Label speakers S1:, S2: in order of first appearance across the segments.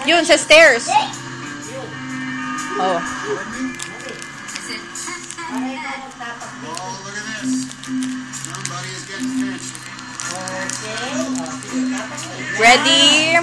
S1: Yun, sa stairs. Oh.
S2: Oh, look at this. Somebody is getting pinched.
S1: Ready?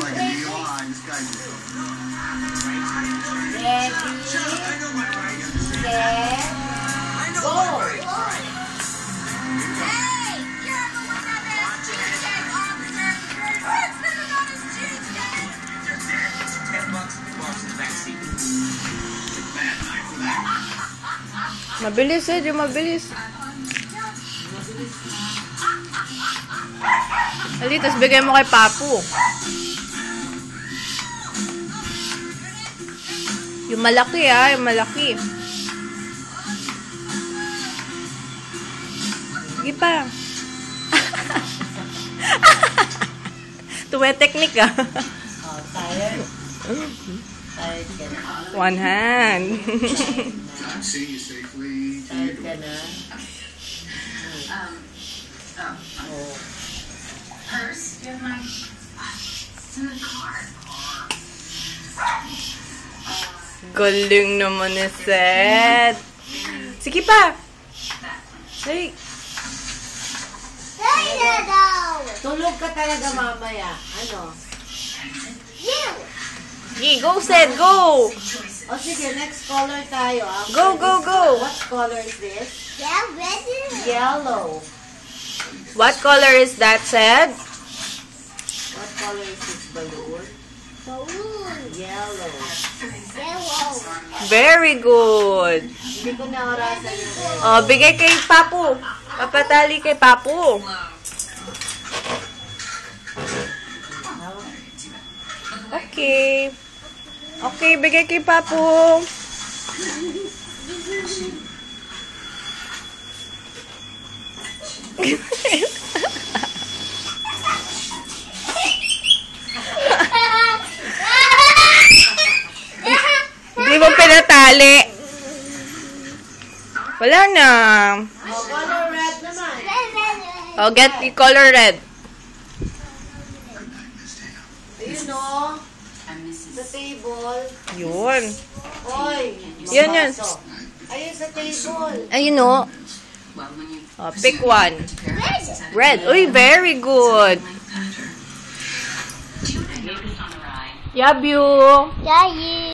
S1: Mabilis eh, di mabilis. Ali, tas bigay mo kay Papu. Yung malaki ah, yung malaki. Sige pa. Tuwe-technique ah.
S3: Oh, tired? Tired ka na.
S1: One hand.
S2: See you safely.
S3: Tired ka na. Oh.
S4: Purse? Do you have my... It's in the car.
S1: Galing naman ni Seth. Sige pa. Hey.
S3: Tulog ka talaga mamaya. Ano?
S1: Hey, go Seth, go.
S3: O sige, next color tayo.
S1: Go, go, go.
S3: What color is this? Yellow.
S1: What color is that, Seth?
S3: What color is this balloon? Yellow.
S1: Very good.
S3: Hindi ko naorasan yung red.
S1: Oh, bigay kay Papu. Papatali kay Papu. Okay. Okay, bigay kay Papu. Hindi mo pinatali. Wala na.
S3: Oh, color red naman.
S1: Oh, get the color red.
S3: You know, sa table.
S1: Yun.
S3: Oy,
S1: Yan, yan.
S3: mabaso. Ayun sa table.
S1: Ayun o. Oh, pick one. Red. Uy, very good. Yabu.